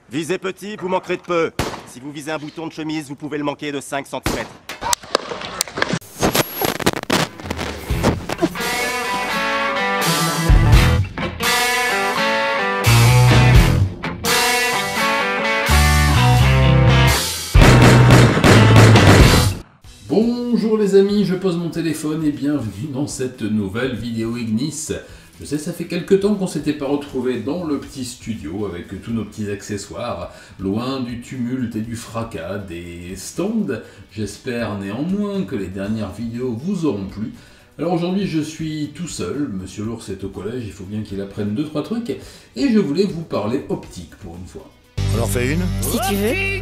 Visez petit, vous manquerez de peu. Si vous visez un bouton de chemise, vous pouvez le manquer de 5 centimètres. Bonjour les amis, je pose mon téléphone et bienvenue dans cette nouvelle vidéo Ignis. Je sais, ça fait quelques temps qu'on s'était pas retrouvés dans le petit studio avec tous nos petits accessoires, loin du tumulte et du fracas des stands. J'espère néanmoins que les dernières vidéos vous auront plu. Alors aujourd'hui je suis tout seul, Monsieur l'ours est au collège, il faut bien qu'il apprenne 2-3 trucs, et je voulais vous parler optique pour une fois. On en fait une? Si tu veux.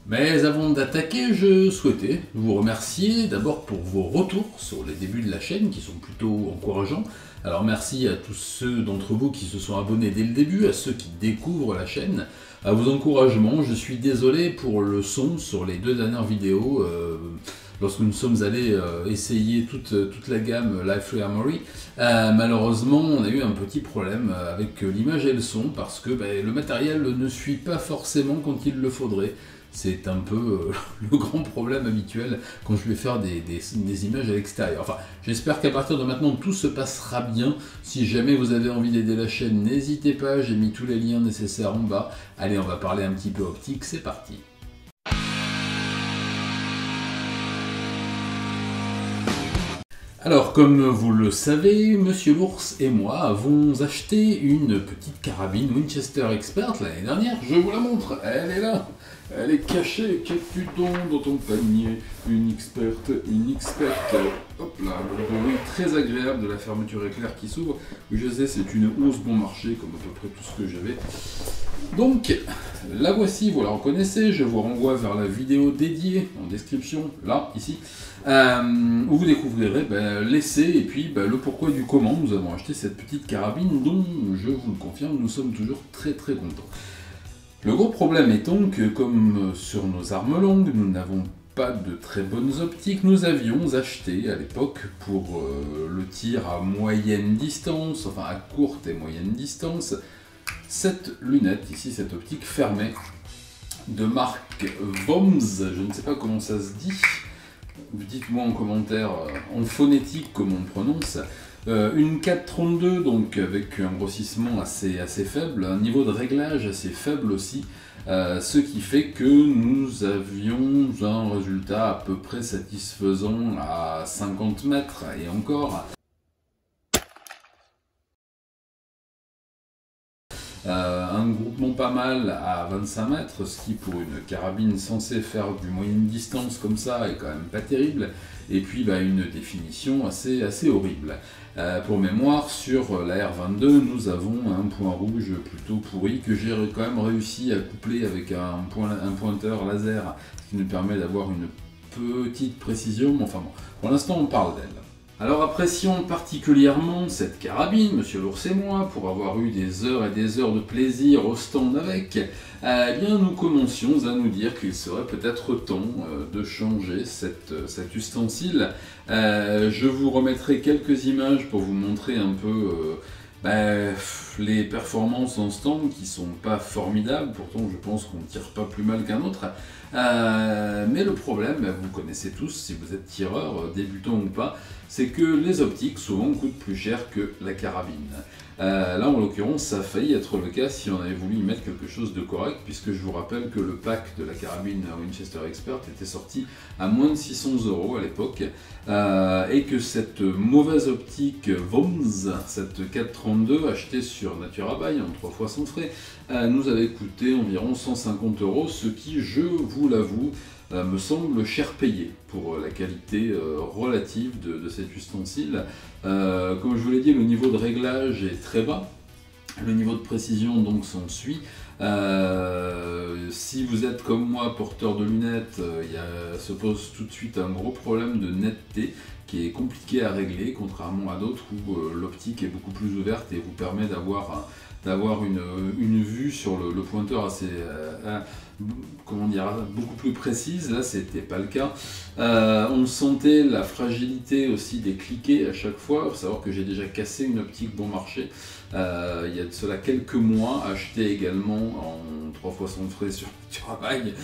Mais avant d'attaquer, je souhaitais vous remercier d'abord pour vos retours sur les débuts de la chaîne qui sont plutôt encourageants. Alors merci à tous ceux d'entre vous qui se sont abonnés dès le début, à ceux qui découvrent la chaîne, à vos encouragements. Je suis désolé pour le son sur les 2 dernières vidéos. Lorsque nous sommes allés essayer toute la gamme Life Armory, malheureusement on a eu un petit problème avec l'image et le son parce que le matériel ne suit pas forcément quand il le faudrait. C'est un peu le grand problème habituel quand je vais faire des images à l'extérieur. Enfin, j'espère qu'à partir de maintenant tout se passera bien. Si jamais vous avez envie d'aider la chaîne, n'hésitez pas, j'ai mis tous les liens nécessaires en bas. Allez, on va parler un petit peu optique, c'est parti. Alors, comme vous le savez, Monsieur l'ours et moi avons acheté une petite carabine Winchester Expert l'année dernière. Je vous la montre, elle est là, elle est cachée. Qu'as-tu donc dans ton panier? Une Expert. Hop là, le bruit très agréable de la fermeture éclair qui s'ouvre. Oui, je sais, c'est une hausse bon marché, comme à peu près tout ce que j'avais. Donc, la voici, vous la reconnaissez, je vous renvoie vers la vidéo dédiée en description, là, ici, où vous découvrirez l'essai et puis le pourquoi du comment nous avons acheté cette petite carabine dont, je vous le confirme, nous sommes toujours très très contents. Le gros problème étant que, comme sur nos armes longues, nous n'avons pas de très bonnes optiques, nous avions acheté à l'époque pour le tir à moyenne distance, enfin à courte et moyenne distance, cette lunette, ici, cette optique fermée, de marque Voms, je ne sais pas comment ça se dit, dites-moi en commentaire, en phonétique, comment on prononce, une 432, donc avec un grossissement assez faible, un niveau de réglage assez faible aussi, ce qui fait que nous avions un résultat à peu près satisfaisant à 50 mètres, et encore. Un groupement pas mal à 25 mètres, ce qui pour une carabine censée faire du moyenne distance comme ça est quand même pas terrible, et puis une définition assez horrible. Pour mémoire, sur la R22, nous avons un point rouge plutôt pourri que j'ai quand même réussi à coupler avec un pointeur laser, ce qui nous permet d'avoir une petite précision, mais enfin bon, pour l'instant on parle d'elle. Alors apprécions particulièrement cette carabine, Monsieur l'ours et moi, pour avoir eu des heures et des heures de plaisir au stand avec, eh bien nous commencions à nous dire qu'il serait peut-être temps de changer cet ustensile. Je vous remettrai quelques images pour vous montrer un peu les performances en stand qui sont pas formidables, pourtant je pense qu'on ne tire pas plus mal qu'un autre. Mais le problème, vous connaissez tous si vous êtes tireur, débutant ou pas, c'est que les optiques souvent coûtent plus cher que la carabine. Là en l'occurrence ça a failli être le cas si on avait voulu y mettre quelque chose de correct, puisque je vous rappelle que le pack de la carabine Winchester Expert était sorti à moins de 600 € à l'époque, et que cette mauvaise optique Voms, cette 432 achetée sur Naturabuy en 3 fois sans frais, nous avait coûté environ 150 €, ce qui, je vous l'avoue, me semble cher payé pour la qualité relative de cet ustensile. Comme je vous l'ai dit, le niveau de réglage est très bas, le niveau de précision donc s'en suit. Si vous êtes comme moi porteur de lunettes, se pose tout de suite un gros problème de netteté qui est compliqué à régler, contrairement à d'autres où l'optique est beaucoup plus ouverte et vous permet d'avoir une vue sur le pointeur assez comment dire, beaucoup plus précise. Là c'était pas le cas. On sentait la fragilité aussi des cliquets à chaque fois. Il faut savoir que j'ai déjà cassé une optique bon marché il y a de cela quelques mois, acheté également en 3 fois sans frais sur du travail,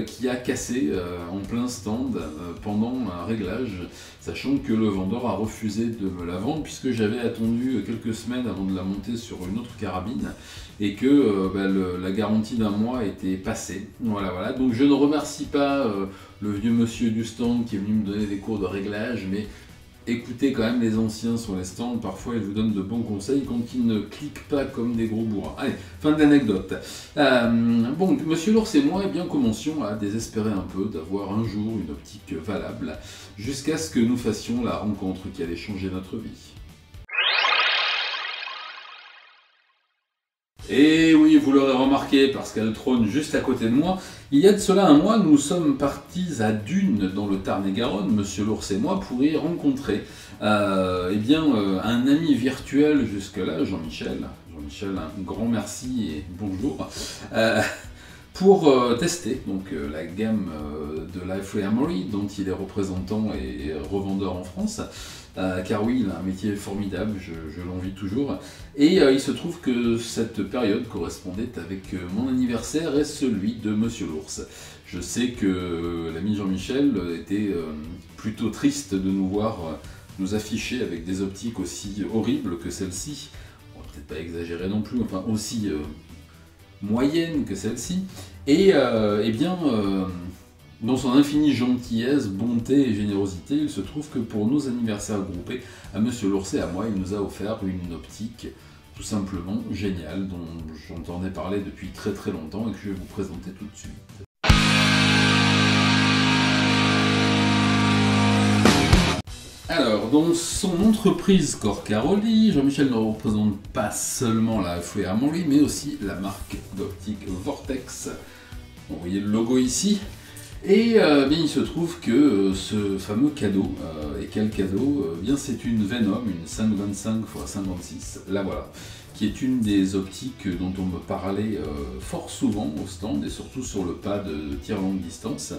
qui a cassé en plein stand pendant un réglage, sachant que le vendeur a refusé de me la vendre puisque j'avais attendu quelques semaines avant de la monter sur une autre carabine et que la garantie d'un mois était passée. Voilà. Donc je ne remercie pas le vieux monsieur du stand qui est venu me donner des cours de réglage, mais écoutez quand même les anciens sur les stands, parfois ils vous donnent de bons conseils quand ils ne cliquent pas comme des gros bourrins. Allez, fin de l'anecdote. Bon, Monsieur l'Ours et moi, bien commencions à désespérer un peu d'avoir un jour une optique valable, jusqu'à ce que nous fassions la rencontre qui allait changer notre vie. Et oui, vous l'aurez remarqué, parce qu'elle trône juste à côté de moi, il y a de cela un mois, nous sommes partis à Dunes, dans le Tarn-et-Garonne, Monsieur l'Ours et moi, pour y rencontrer un ami virtuel jusque-là, Jean-Michel. Jean-Michel, un grand merci et bonjour. Pour tester donc, la gamme de Life Armory, dont il est représentant et revendeur en France. Car oui, il a un métier formidable, je l'envie toujours. Et il se trouve que cette période correspondait avec mon anniversaire et celui de Monsieur l'Ours. Je sais que l'ami Jean-Michel était plutôt triste de nous voir nous afficher avec des optiques aussi horribles que celle-ci. On va peut-être pas exagérer non plus, enfin aussi moyenne que celle-ci. Et dans son infinie gentillesse, bonté et générosité, il se trouve que pour nos anniversaires groupés, à Monsieur l'Ours et à moi, il nous a offert une optique tout simplement géniale, dont j'entendais parler depuis très très longtemps et que je vais vous présenter tout de suite. Alors, dans son entreprise Corcaroli, Jean-Michel ne représente pas seulement la Life Armory, mais aussi la marque d'optique Vortex. Vous voyez le logo ici. Et il se trouve que ce fameux cadeau, et quel cadeau, c'est une Venom, une 525x56, la voilà, qui est une des optiques dont on me parlait fort souvent au stand, et surtout sur le pas de tir longue distance.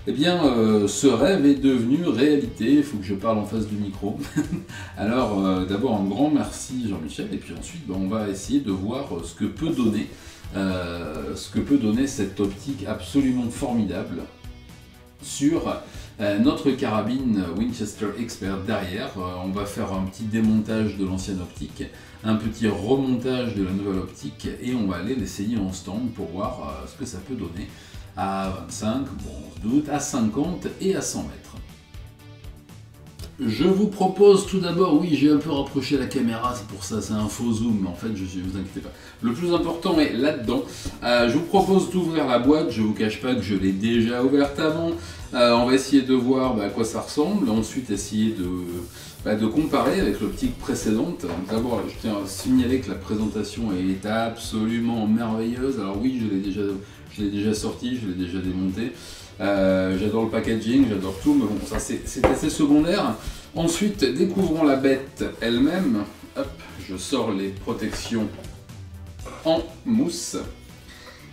Ce rêve est devenu réalité, il faut que je parle en face du micro. Alors d'abord un grand merci Jean-Michel, et puis ensuite on va essayer de voir ce que peut donner cette optique absolument formidable sur notre carabine Winchester Expert derrière. On va faire un petit démontage de l'ancienne optique, un petit remontage de la nouvelle optique, et on va aller l'essayer en stand pour voir ce que ça peut donner à 25, bon on se doute, à 50 et à 100 mètres. Je vous propose tout d'abord, oui j'ai un peu rapproché la caméra, c'est pour ça, c'est un faux zoom, mais en fait vous inquiétez pas. Le plus important est là-dedans. Je vous propose d'ouvrir la boîte, je vous cache pas que je l'ai déjà ouverte avant. On va essayer de voir à quoi ça ressemble, ensuite essayer de comparer avec l'optique précédente. D'abord je tiens à signaler que la présentation est absolument merveilleuse. Alors oui, je l'ai déjà sorti, je l'ai déjà démonté. J'adore le packaging, j'adore tout, mais bon, ça c'est assez secondaire. Ensuite, découvrons la bête elle-même. Hop, je sors les protections en mousse.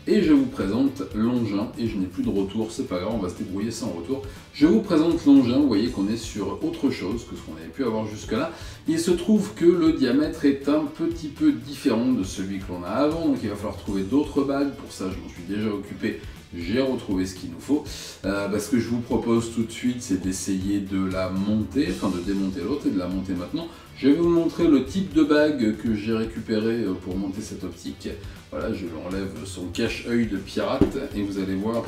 Et je vous présente l'engin, et je n'ai plus de retour, c'est pas grave, on va se débrouiller sans retour. Je vous présente l'engin, vous voyez qu'on est sur autre chose que ce qu'on avait pu avoir jusque-là. Il se trouve que le diamètre est un petit peu différent de celui que l'on a avant, donc il va falloir trouver d'autres bagues. Pour ça, je m'en suis déjà occupé. J'ai retrouvé ce qu'il nous faut. Ce que je vous propose tout de suite, c'est d'essayer de la monter, enfin de démonter l'autre et de la monter maintenant. Je vais vous montrer le type de bague que j'ai récupéré pour monter cette optique. Voilà, je lui enlève son cache-œil de pirate et vous allez voir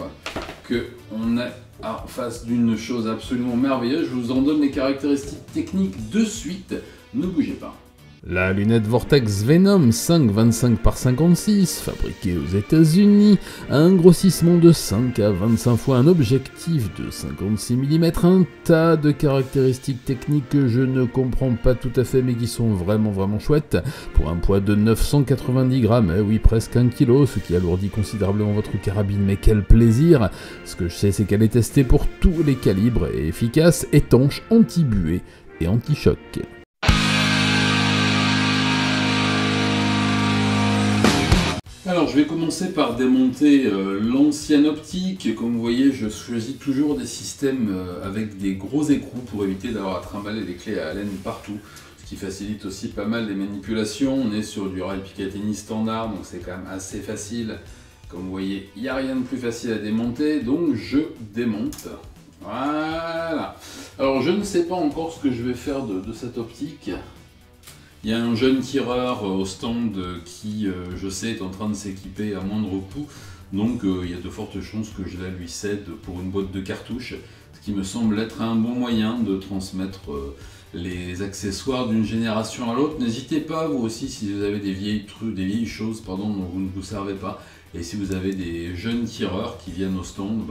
qu'on est en face d'une chose absolument merveilleuse. Je vous en donne les caractéristiques techniques de suite. Ne bougez pas. La lunette Vortex Venom 5,25 par 56, fabriquée aux États-Unis, a un grossissement de 5 à 25 fois un objectif de 56 mm, un tas de caractéristiques techniques que je ne comprends pas tout à fait mais qui sont vraiment chouettes, pour un poids de 990 grammes, oui presque 1 kg, ce qui alourdit considérablement votre carabine, mais quel plaisir! Ce que je sais c'est qu'elle est testée pour tous les calibres et efficace, étanche, anti-buée et anti-choc. Alors je vais commencer par démonter l'ancienne optique. Comme vous voyez, je choisis toujours des systèmes avec des gros écrous pour éviter d'avoir à trimballer les clés à Allen partout, ce qui facilite aussi pas mal les manipulations. On est sur du rail Picatinny standard, donc c'est quand même assez facile. Comme vous voyez, il n'y a rien de plus facile à démonter, donc je démonte. Voilà. Alors je ne sais pas encore ce que je vais faire de cette optique. Il y a un jeune tireur au stand qui, je sais, est en train de s'équiper à moindre coût, donc il y a de fortes chances que je la lui cède pour une boîte de cartouches, ce qui me semble être un bon moyen de transmettre les accessoires d'une génération à l'autre. N'hésitez pas, vous aussi, si vous avez des vieilles choses dont vous ne vous servez pas, et si vous avez des jeunes tireurs qui viennent au stand,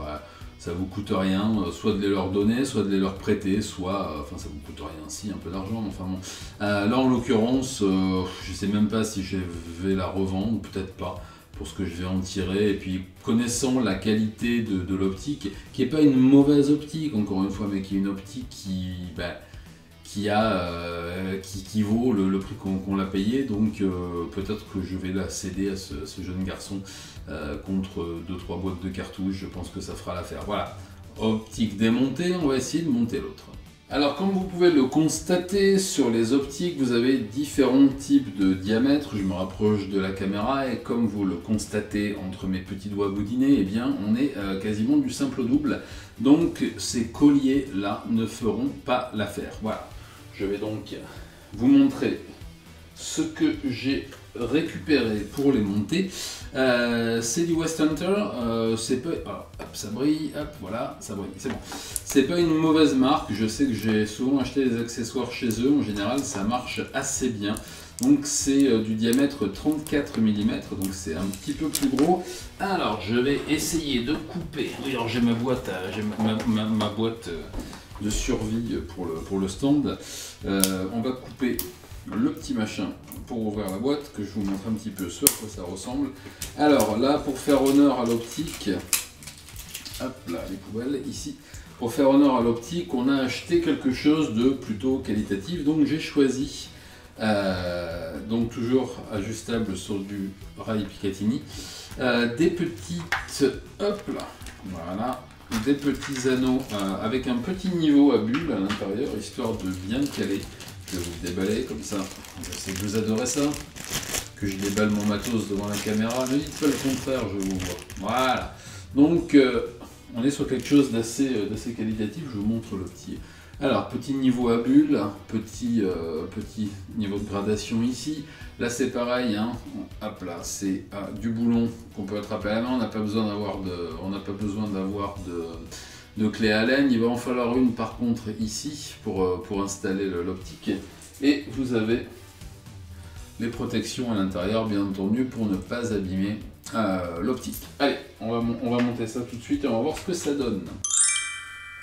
ça vous coûte rien, soit de les leur donner, soit de les leur prêter, soit, enfin ça vous coûte rien, si, un peu d'argent, mais enfin bon. Là en l'occurrence, je sais même pas si je vais la revendre, ou peut-être pas, pour ce que je vais en tirer, et puis connaissant la qualité de l'optique, qui n'est pas une mauvaise optique, encore une fois, mais qui est une optique qui vaut le prix qu'on l'a payé, donc peut-être que je vais la céder à ce jeune garçon contre 2-3 boîtes de cartouches. Je pense que ça fera l'affaire. Voilà, optique démontée, on va essayer de monter l'autre. Alors comme vous pouvez le constater sur les optiques, vous avez différents types de diamètres. Je me rapproche de la caméra et comme vous le constatez entre mes petits doigts boudinés, eh bien on est quasiment du simple au double. Donc ces colliers là ne feront pas l'affaire. Voilà. Je vais donc vous montrer ce que j'ai récupéré pour les monter. C'est du West Hunter, c'est pas... Alors, hop, ça brille, hop, voilà, ça brille, c'est bon. C'est pas une mauvaise marque, je sais que j'ai souvent acheté des accessoires chez eux, en général ça marche assez bien. Donc c'est du diamètre 34 mm, donc c'est un petit peu plus gros. Alors je vais essayer de couper. Oui, alors j'ai ma boîte, ma boîte de survie pour le stand. On va couper le petit machin pour ouvrir la boîte, que je vous montre un petit peu ce à quoi ça ressemble. Alors là, pour faire honneur à l'optique, hop là, les poubelles ici. Pour faire honneur à l'optique, on a acheté quelque chose de plutôt qualitatif, donc j'ai choisi, donc toujours ajustable sur du rail Picatinny, des petites, hop là, voilà, des petits anneaux avec un petit niveau à bulles à l'intérieur, histoire de bien caler. Je vais vous le déballer comme ça. Je sais que vous adorez ça. Que je déballe mon matos devant la caméra. Ne dites pas le contraire, je vous vois. Voilà. Donc, on est sur quelque chose d'assez qualitatif. Je vous montre le petit. Alors, petit niveau à bulles, petit niveau de gradation ici. Là, c'est pareil. Hein. Hop là, c'est du boulon qu'on peut attraper à la main. On n'a pas besoin d'avoir de clé Allen. Il va en falloir une par contre ici pour installer l'optique. Et vous avez les protections à l'intérieur, bien entendu, pour ne pas abîmer l'optique. Allez, on va monter ça tout de suite et on va voir ce que ça donne.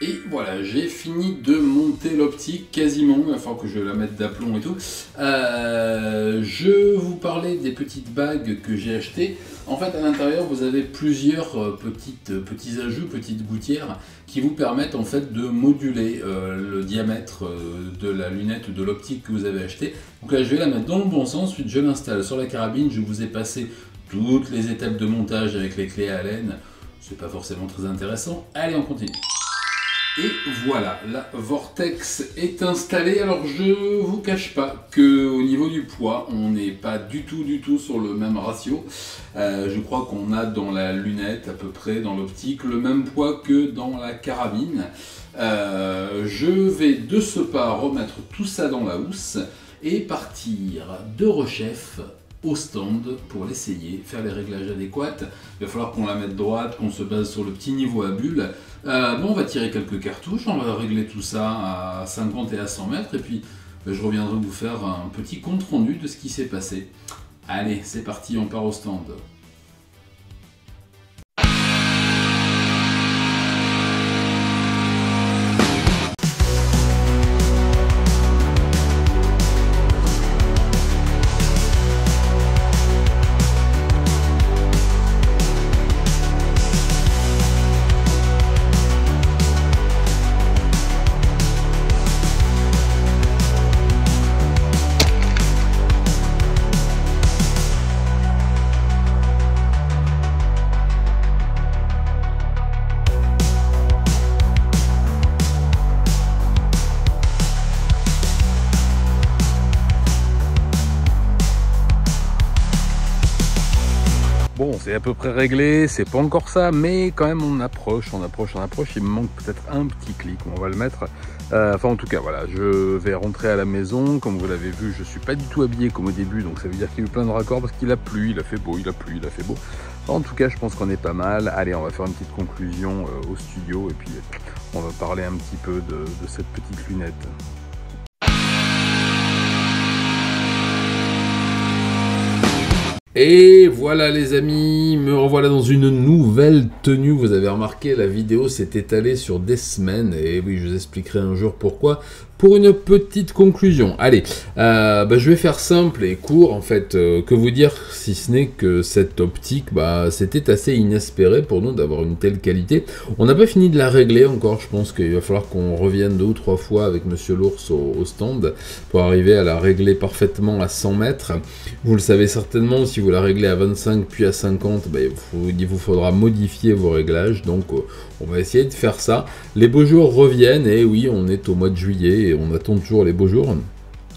Et voilà, j'ai fini de monter l'optique quasiment, il va falloir que je la mette d'aplomb et tout. Je vous parlais des petites bagues que j'ai achetées. En fait, à l'intérieur, vous avez plusieurs petits ajouts, petites gouttières, qui vous permettent en fait de moduler le diamètre de la lunette ou de l'optique que vous avez acheté. Donc là, je vais la mettre dans le bon sens, ensuite je l'installe sur la carabine. Je vous ai passé toutes les étapes de montage avec les clés Allen. C'est pas forcément très intéressant. Allez, on continue. Et voilà, la Vortex est installée. Alors je vous cache pas que au niveau du poids, on n'est pas du tout sur le même ratio. Je crois qu'on a dans la lunette, à peu près dans l'optique, le même poids que dans la carabine. Je vais de ce pas remettre tout ça dans la housse et partir de rechef au stand pour l'essayer, faire les réglages adéquats. Il va falloir qu'on la mette droite, qu'on se base sur le petit niveau à bulles. Bon, on va tirer quelques cartouches, on va régler tout ça à 50 et à 100 mètres, et puis je reviendrai vous faire un petit compte rendu de ce qui s'est passé. Allez, c'est parti, on part au stand. Bon, c'est à peu près réglé, c'est pas encore ça, mais quand même on approche. Il me manque peut-être un petit clic, on va le mettre. Enfin en tout cas voilà, je vais rentrer à la maison. Comme vous l'avez vu, je suis pas du tout habillé comme au début, donc ça veut dire qu'il y a eu plein de raccords parce qu'il a plu, il a fait beau, il a plu, il a fait beau. En tout cas je pense qu'on est pas mal. Allez, on va faire une petite conclusion au studio et puis on va parler un petit peu de cette petite lunette. Et voilà les amis, me revoilà dans une nouvelle tenue. Vous avez remarqué, la vidéo s'est étalée sur des semaines. Et oui, je vous expliquerai un jour pourquoi. Pour une petite conclusion. Allez, je vais faire simple et court en fait. Que vous dire si ce n'est que cette optique, c'était assez inespéré pour nous d'avoir une telle qualité. On n'a pas fini de la régler encore. Je pense qu'il va falloir qu'on revienne 2 ou 3 fois avec Monsieur l'Ours au stand pour arriver à la régler parfaitement à 100 mètres. Vous le savez certainement, si vous la réglez à 25 puis à 50, il vous faudra modifier vos réglages. Donc on va essayer de faire ça. Les beaux jours reviennent et oui, on est au mois de juillet et on attend toujours les beaux jours.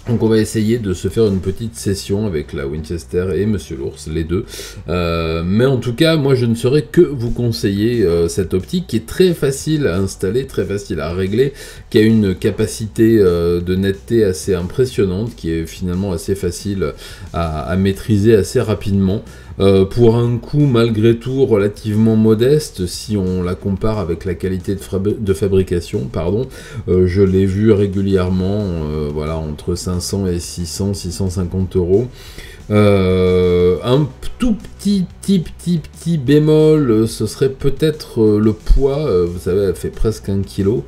Donc on va essayer de se faire une petite session avec la Winchester et Monsieur l'Ours, les deux. Mais en tout cas, moi je ne saurais que vous conseiller cette optique qui est très facile à installer, très facile à régler, qui a une capacité de netteté assez impressionnante, qui est finalement assez facile à maîtriser assez rapidement. Pour un coût malgré tout relativement modeste, si on la compare avec la qualité de fabrication, je l'ai vu régulièrement, voilà, entre 500 et 600, 650 euros. Un tout petit bémol, ce serait peut-être le poids. Vous savez, elle fait presque 1 kg.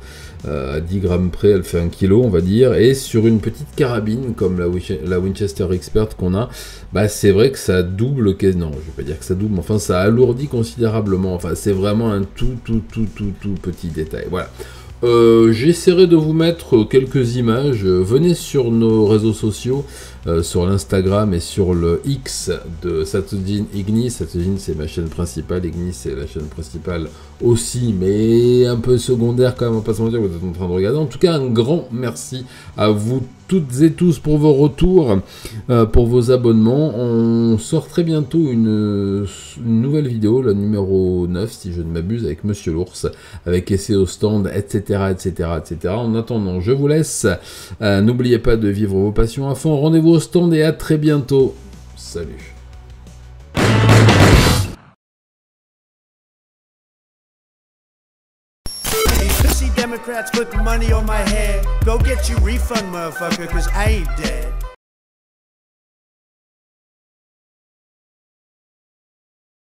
À 10 grammes près, elle fait 1 kg, on va dire. Et sur une petite carabine comme la Winchester Expert qu'on a, c'est vrai que ça double, non, je vais pas dire que ça double, mais enfin ça alourdit considérablement. Enfin, c'est vraiment un tout petit détail. Voilà. J'essaierai de vous mettre quelques images. Venez sur nos réseaux sociaux, sur l'Instagram et sur le X de Satodine Ignis. Satodine, c'est ma chaîne principale, Ignis c'est la chaîne principale aussi, mais un peu secondaire quand même, on va pas se mentir, vous êtes en train de regarder. En tout cas, un grand merci à vous toutes et tous pour vos retours, pour vos abonnements. On sort très bientôt une nouvelle vidéo, la numéro 9 si je ne m'abuse, avec Monsieur l'Ours, avec essai au stand, etc. En attendant, je vous laisse. N'oubliez pas de vivre vos passions à fond. Rendez-vous au stand et à très bientôt. Salut. Democrats put the money on my head. Go get your refund, motherfucker, cause I ain't dead.